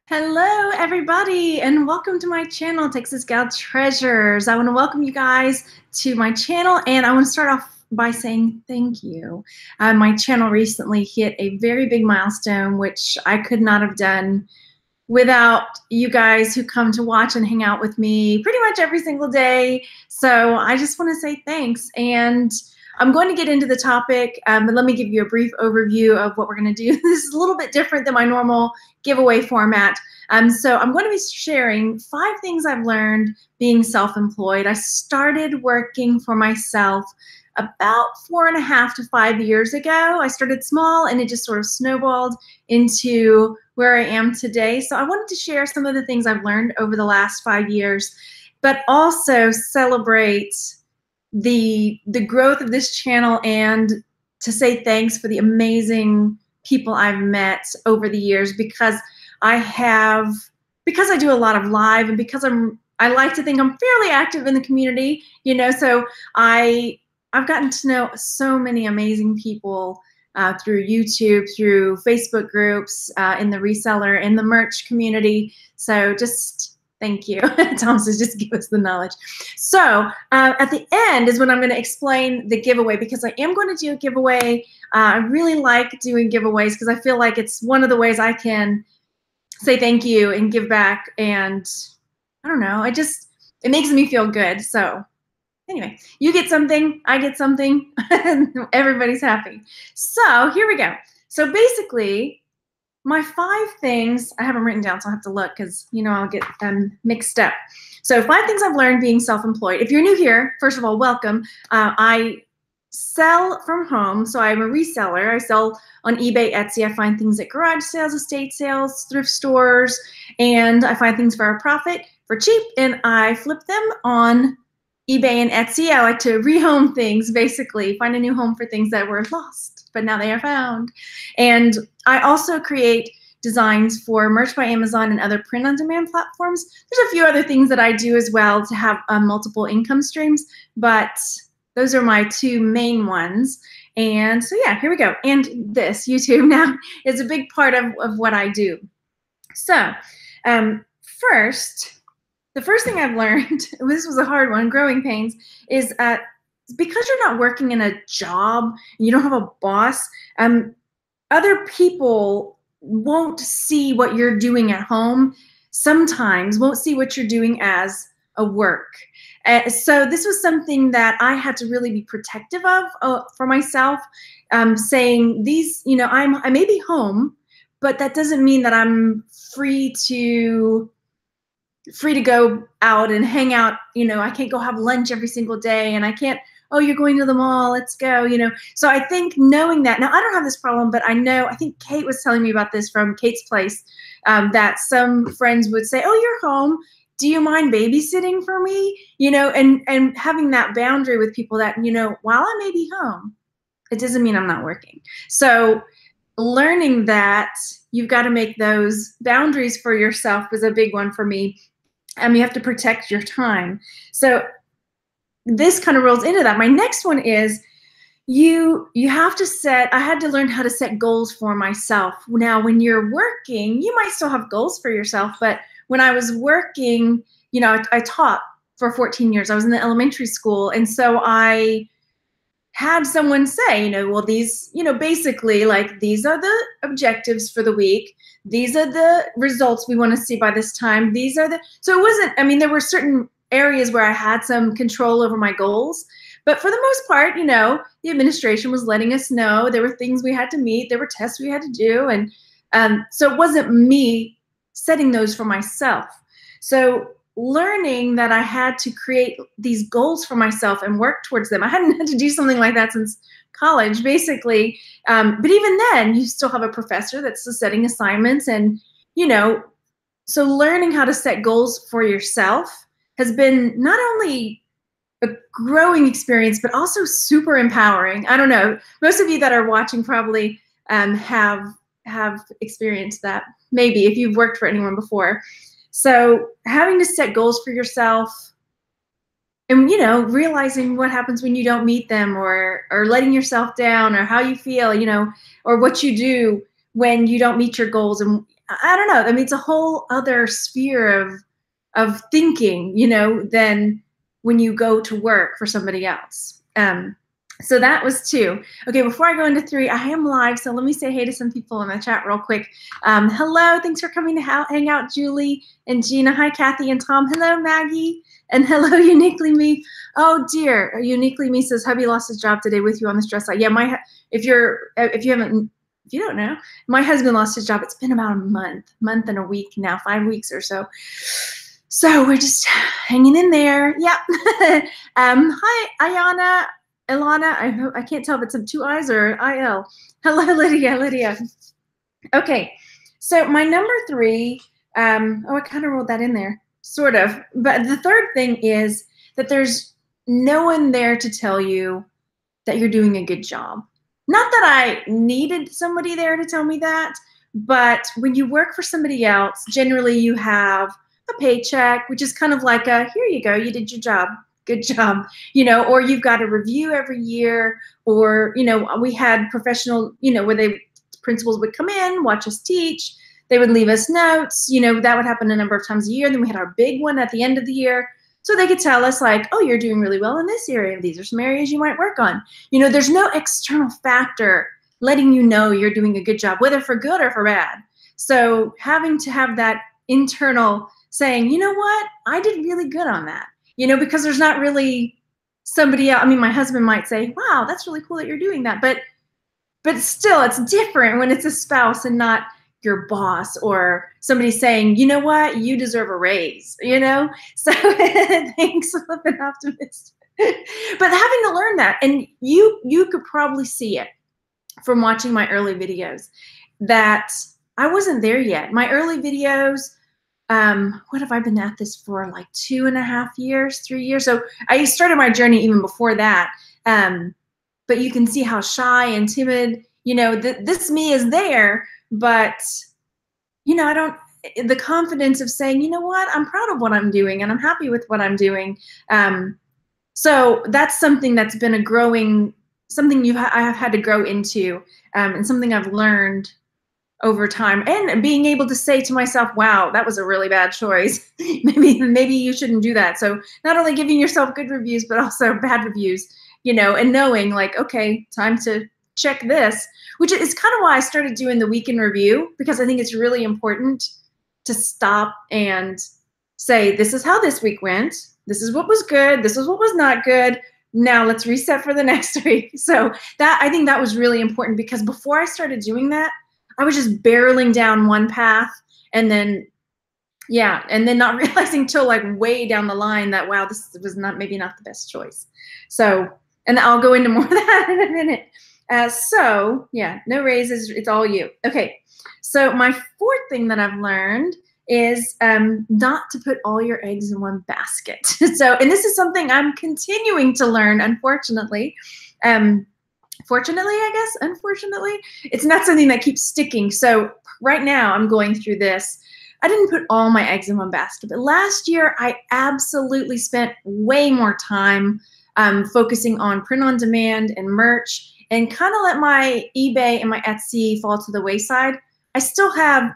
Hello, everybody, and welcome to my channel, Texas Gal Treasures. I want to welcome you guys to my channel, and I want to start off by saying thank you. My channel recently hit a very big milestone, which I could not have done without you guys who come to watch and hang out with me pretty much every single day. So I just want to say thanks. And I'm going to get into the topic, but let me give you a brief overview of what we're going to do. This is a little bit different than my normal giveaway format. So I'm going to be sharing 5 things I've learned being self-employed. I started working for myself about 4.5 to 5 years ago. I started small and it just sort of snowballed into where I am today. So I wanted to share some of the things I've learned over the last 5 years, but also celebrate the growth of this channel and to say thanks for the amazing people I've met over the years, because I do a lot of live, and because I like to think I'm fairly active in the community, so I've gotten to know so many amazing people through YouTube, through Facebook groups, in the reseller, in the merch community. So just thank you. Tom says just give us the knowledge. So at the end is when I'm going to explain the giveaway, because I am going to do a giveaway. I really like doing giveaways because I feel like it's one of the ways I can say thank you and give back. And I don't know, it makes me feel good. So anyway, you get something, I get something, and everybody's happy. So here we go. So basically, my 5 things, I have them written down, so I'll have to look because, I'll get them mixed up. So 5 things I've learned being self-employed. If you're new here, first of all, welcome. I sell from home, so I'm a reseller. I sell on eBay, Etsy. I find things at garage sales, estate sales, thrift stores, and I find things for a profit, for cheap, and I flip them on eBay and Etsy. I like to rehome things, basically, find a new home for things that were lost, but now they are found. And I also create designs for Merch by Amazon and other print-on-demand platforms. There's a few other things that I do as well to have multiple income streams, but those are my 2 main ones. And so yeah, here we go. And this, YouTube now, is a big part of what I do. So the first thing I've learned, this was a hard one, growing pains, is because you're not working in a job, and you don't have a boss, other people won't see what you're doing at home, sometimes won't see what you're doing as a work. So this was something that I had to really be protective of for myself, saying I may be home, but that doesn't mean that I'm free to go out and hang out. I can't go have lunch every single day, and I can't, oh, you're going to the mall, let's go, So I think knowing that, now I don't have this problem, but I think Kate was telling me about this from Kate's Place, that some friends would say, oh, you're home, do you mind babysitting for me? And having that boundary with people that, while I may be home, it doesn't mean I'm not working. So learning that you've got to make those boundaries for yourself was a big one for me. You have to protect your time. So this kind of rolls into that. My next one is you have to I had to learn how to set goals for myself. Now, when you're working, you might still have goals for yourself, but when I was working, I taught for 14 years. I was in the elementary school, and so I had someone say, well, these, basically, like, these are the objectives for the week. These are the results we want to see by this time. So it wasn't, there were certain areas where I had some control over my goals, but for the most part, the administration was letting us know there were things we had to meet, there were tests we had to do, and so it wasn't me setting those for myself. So learning that I had to create these goals for myself and work towards them. I hadn't had to do something like that since college, basically. But even then, you still have a professor that's setting assignments, and, so learning how to set goals for yourself has been not only a growing experience, but also super empowering. I don't know, most of you that are watching probably have experienced that, maybe, if you've worked for anyone before. So having to set goals for yourself and, realizing what happens when you don't meet them, or letting yourself down, or how you feel, or what you do when you don't meet your goals. And I don't know. I mean, it's a whole other sphere of thinking, you know, than when you go to work for somebody else. So that was 2. Okay, before I go into 3, I am live, so let me say hey to some people in the chat real quick. Hello, thanks for coming to hang out, Julie and Gina. Hi, Kathy and Tom. Hello, Maggie. And hello, Uniquely Me. Oh dear, Uniquely Me says hubby lost his job today with you on the stress side. Yeah, if you don't know, my husband lost his job. It's been about a month and a week now, 5 weeks or so. So we're just hanging in there. Yep. Hi, Ayana, Ilana. I can't tell if it's 2 I's or IL. Hello, Lydia. Okay, so my number 3. I kind of rolled that in there, sort of. But the third thing is that there's no one there to tell you that you're doing a good job. Not that I needed somebody there to tell me that, but when you work for somebody else, generally you have a paycheck, which is kind of like a, here you go, you did your job, good job, you know, or you've got a review every year, or, you know, we had professional, you know, where principals would come in, watch us teach, they would leave us notes, you know, that would happen a number of times a year. And then we had our big one at the end of the year. So they could tell us like, oh, you're doing really well in this area. These are some areas you might work on. You know, there's no external factor letting you know you're doing a good job, whether for good or for bad. So having to have that internal saying, you know what, I did really good on that. You know, because there's not really somebody else. I mean, my husband might say, wow, that's really cool that you're doing that. But still, it's different when it's a spouse and not your boss or somebody saying, you know what, you deserve a raise, you know? So thanks, flipping optimist. But having to learn that, and you could probably see it from watching my early videos, that I wasn't there yet. My early videos, what have I been at this for, like 2.5 years, 3 years? So I started my journey even before that. But you can see how shy and timid, you know, this me is there, but, you know, the confidence of saying, you know what, I'm proud of what I'm doing and I'm happy with what I'm doing. So that's something that's been something I have had to grow into, and something I've learned over time, and being able to say to myself, wow, that was a really bad choice. maybe you shouldn't do that. So not only giving yourself good reviews, but also bad reviews, you know, and knowing like, okay, time to check this, which is kind of why I started doing the week in review, because I think it's really important to stop and say, this is how this week went. This is what was good. This is what was not good. Now let's reset for the next week. So I think that was really important, because before I started doing that, I was just barreling down one path, and then, yeah, and then not realizing till like way down the line that, wow, this was maybe not the best choice. So, and I'll go into more of that in a minute. So yeah, no raises, it's all you. Okay, so my 4th thing that I've learned is not to put all your eggs in one basket. So, and this is something I'm continuing to learn, unfortunately. Fortunately, I guess, unfortunately, it's not something that keeps sticking. So right now I'm going through this. I didn't put all my eggs in one basket, but last year I absolutely spent way more time focusing on print on demand and merch, and kind of let my eBay and my Etsy fall to the wayside. I still have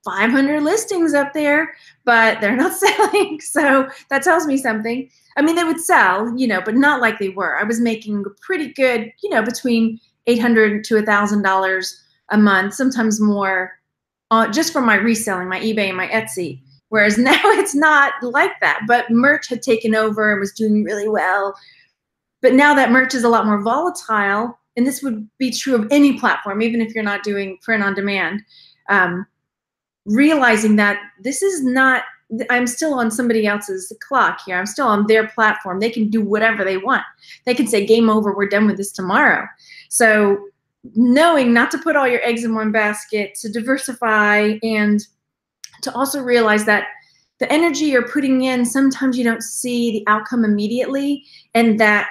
500 listings up there, but they're not selling. So that tells me something. I mean, they would sell, you know, but not like they were. I was making pretty good, you know, between $800 to $1,000 a month, sometimes more, just from my reselling, my eBay and my Etsy. Whereas now it's not like that. But merch had taken over and was doing really well. But now that merch is a lot more volatile, and this would be true of any platform, even if you're not doing print on demand, realizing that this is not, I'm still on somebody else's clock here. I'm still on their platform. They can do whatever they want. They can say, game over, we're done with this tomorrow. So knowing not to put all your eggs in one basket, to diversify, and to also realize that the energy you're putting in, sometimes you don't see the outcome immediately, and that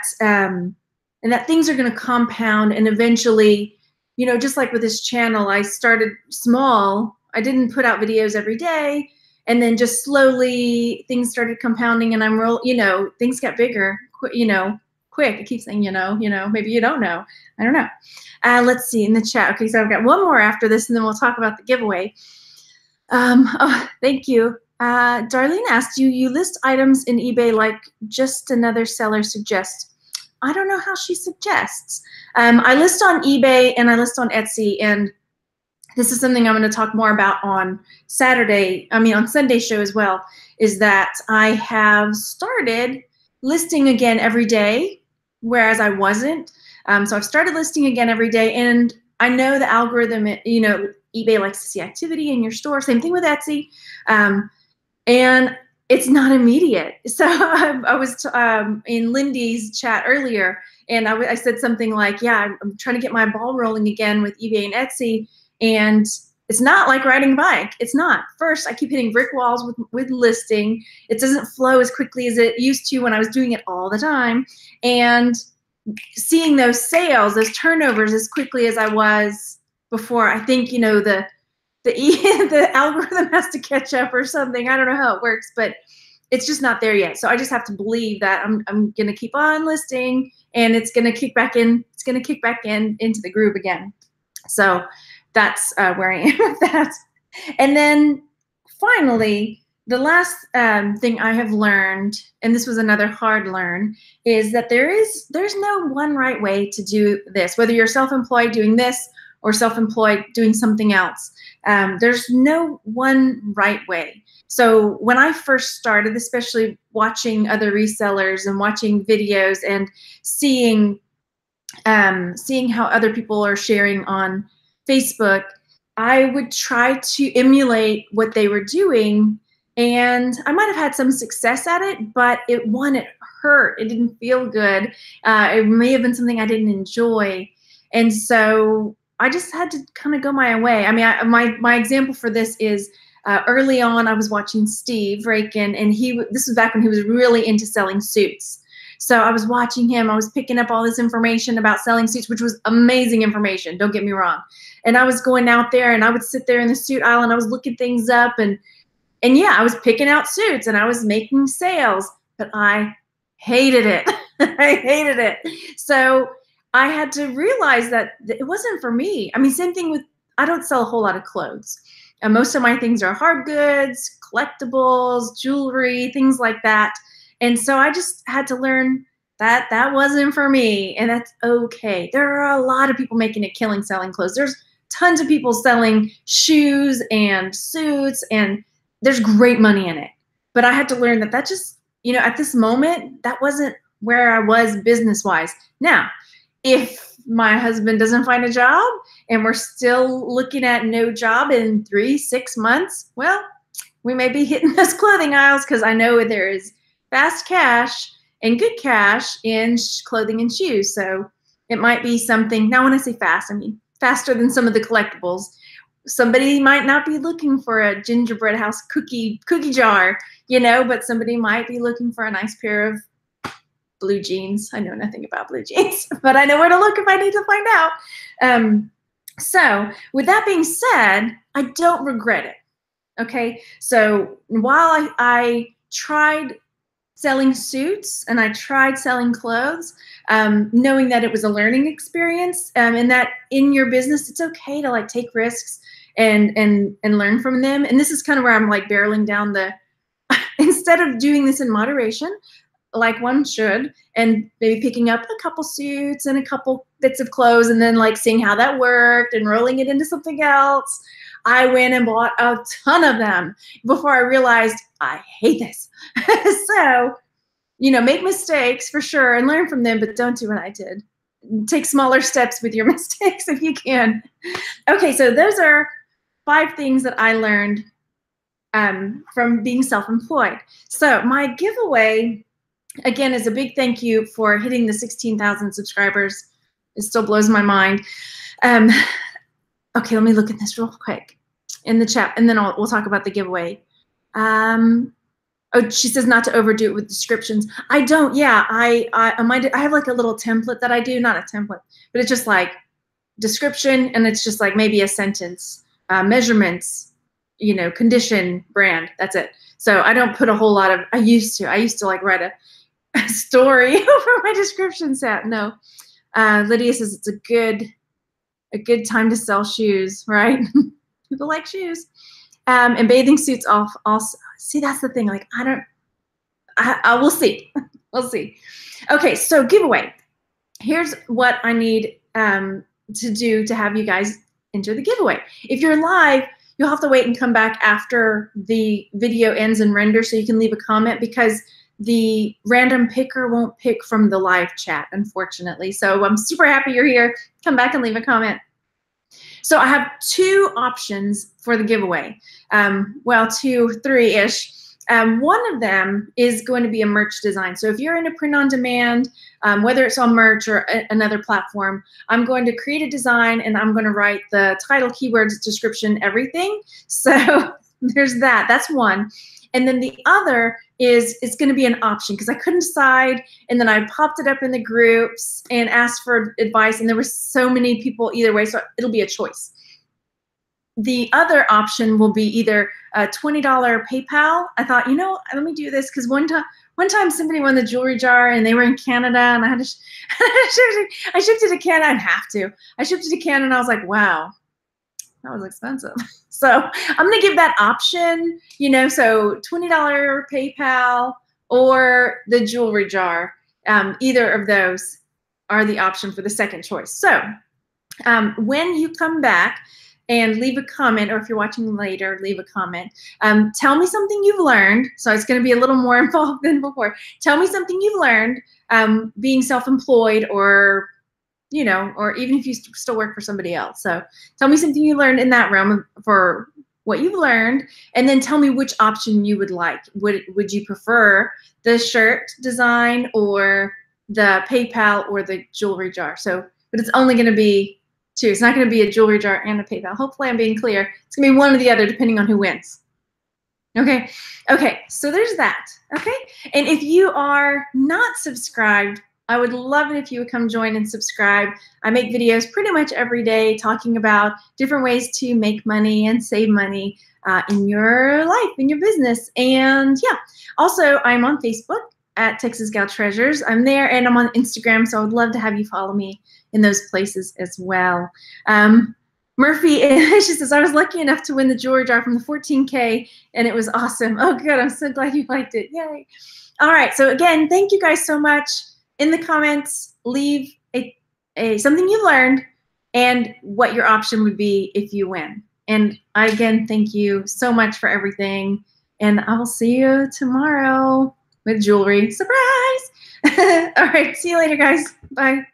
things are going to compound, and eventually, you know, just like with this channel, I started small. I didn't put out videos every day, and then just slowly things started compounding, and you know, things got bigger, you know, quick. I keep saying, you know, maybe you don't know. I don't know. Let's see in the chat. Okay, so I've got one more after this, and then we'll talk about the giveaway. Oh, thank you. Darlene asked, you list items in eBay like just another seller suggests. I don't know how she suggests. I list on eBay and I list on Etsy, and this is something I'm going to talk more about on on Sunday show as well, is that I have started listing again every day, whereas I wasn't. So I've started listing again every day, and I know the algorithm, eBay likes to see activity in your store. Same thing with Etsy. And it's not immediate. So I was in Lindy's chat earlier, and I said something like, yeah, I'm trying to get my ball rolling again with eBay and Etsy, and it's not like riding a bike. It's not. First, I keep hitting brick walls with listing. It doesn't flow as quickly as it used to when I was doing it all the time. And seeing those sales, those turnovers as quickly as I was before, I think, the algorithm has to catch up or something. I don't know how it works, but it's just not there yet. So I just have to believe that I'm going to keep on listing, and it's going to kick back in. It's going to kick back into the groove again. So that's where I am with that. And then finally, the last thing I have learned, and this was another hard learn, is that there's no one right way to do this. Whether you're self-employed doing this or self-employed doing something else, there's no one right way. So when I first started, especially watching other resellers and watching videos and seeing how other people are sharing on Facebook, I would try to emulate what they were doing, and I might have had some success at it, but it hurt. It didn't feel good. It may have been something I didn't enjoy, and so I just had to kind of go my way. I mean, my example for this is early on, I was watching Steve Rakin, and this was back when he was really into selling suits. So I was watching him. I was picking up all this information about selling suits, which was amazing information. Don't get me wrong. And I was going out there, and I would sit there in the suit aisle, and I was looking things up, and yeah, I was picking out suits, and I was making sales, but I hated it. I hated it. So I had to realize that it wasn't for me. I mean, same thing with, I don't sell a whole lot of clothes. And most of my things are hard goods, collectibles, jewelry, things like that. And so I just had to learn that that wasn't for me, and that's okay. There are a lot of people making a killing selling clothes. There's tons of people selling shoes and suits, and there's great money in it. But I had to learn that just, at this moment, that wasn't where I was business-wise. Now, if my husband doesn't find a job and we're still looking at no job in 3-6 months, well, we may be hitting those clothing aisles, because I know there is fast cash and good cash in clothing and shoes. So it might be something. Now, when I say fast, I mean faster than some of the collectibles. Somebody might not be looking for a gingerbread house cookie jar, but somebody might be looking for a nice pair of blue jeans. I know nothing about blue jeans, but I know where to look if I need to find out. So with that being said, I don't regret it. Okay. So while I tried selling suits and I tried selling clothes, knowing that it was a learning experience, and that in your business, it's okay to like take risks and learn from them. And this is kind of where I'm like barreling down instead of doing this in moderation, like one should, and maybe picking up a couple suits and a couple bits of clothes and then like seeing how that worked and rolling it into something else, I went and bought a ton of them before I realized I hate this. So, make mistakes for sure and learn from them, but don't do what I did. Take smaller steps with your mistakes if you can. Okay, so those are 5 things that I learned from being self-employed. So my giveaway, again, is a big thank you for hitting the 16,000 subscribers. It still blows my mind. Okay, let me look at this real quick in the chat, and then we'll talk about the giveaway. Oh, she says not to overdo it with descriptions. I don't. Yeah, I have like a little template that I do, not a template, but it's just like description, and it's just like maybe a sentence, measurements, condition, brand. That's it. So I don't put a whole lot of. I used to like write a story over my description set. No, Lydia says it's a good time to sell shoes, right? People like shoes. And bathing suits also. See, that's the thing. Like, I will see. We'll see. Okay, so giveaway. Here's what I need to do to have you guys enter the giveaway. If you're live, you'll have to wait and come back after the video ends and render so you can leave a comment, because the random picker won't pick from the live chat, unfortunately. So I'm super happy you're here. Come back and leave a comment. So I have 2 options for the giveaway. Well, 2, 3-ish. One of them is going to be a merch design. So if you're in a print on demand, whether it's on merch or another platform, I'm going to create a design and I'm going to write the title, keywords, description, everything. So there's that. That's one. And then the other is it's going to be an option, because I couldn't decide. And then I popped it up in the groups and asked for advice. And there were so many people either way. So it'll be a choice. The other option will be either a $20 PayPal. I thought, you know, let me do this, because one time somebody won the jewelry jar and they were in Canada, and I had to I shipped it to Canada. I'd have to. I shipped it to Canada and I was like, wow, that was expensive. So I'm gonna give that option, you know, so $20 PayPal or the jewelry jar. Either of those are the option for the second choice. So when you come back and leave a comment, or if you're watching later, leave a comment. Tell me something you've learned. So it's going to be a little more involved than before. Tell me something you've learned being self-employed, or, you know, or even if you still work for somebody else. So tell me something you learned in that realm for what you've learned, and then tell me which option you would like. Would you prefer the shirt design or the PayPal or the jewelry jar? So, but it's only going to be 2. It's not going to be a jewelry jar and a PayPal. Hopefully I'm being clear. It's going to be one or the other depending on who wins. Okay. Okay. So there's that. Okay. And if you are not subscribed, I would love it if you would come join and subscribe. I make videos pretty much every day talking about different ways to make money and save money in your life, in your business. And yeah, also I'm on Facebook at Texas Gal Treasures. I'm there, and I'm on Instagram, so I would love to have you follow me in those places as well. Murphy, she says, I was lucky enough to win the jewelry jar from the 14K, and it was awesome. Oh, good. I'm so glad you liked it. Yay. All right. So again, thank you guys so much. In the comments, leave something you learned and what your option would be if you win. And I, again, thank you so much for everything. And I will see you tomorrow with jewelry. Surprise! All right. See you later, guys. Bye.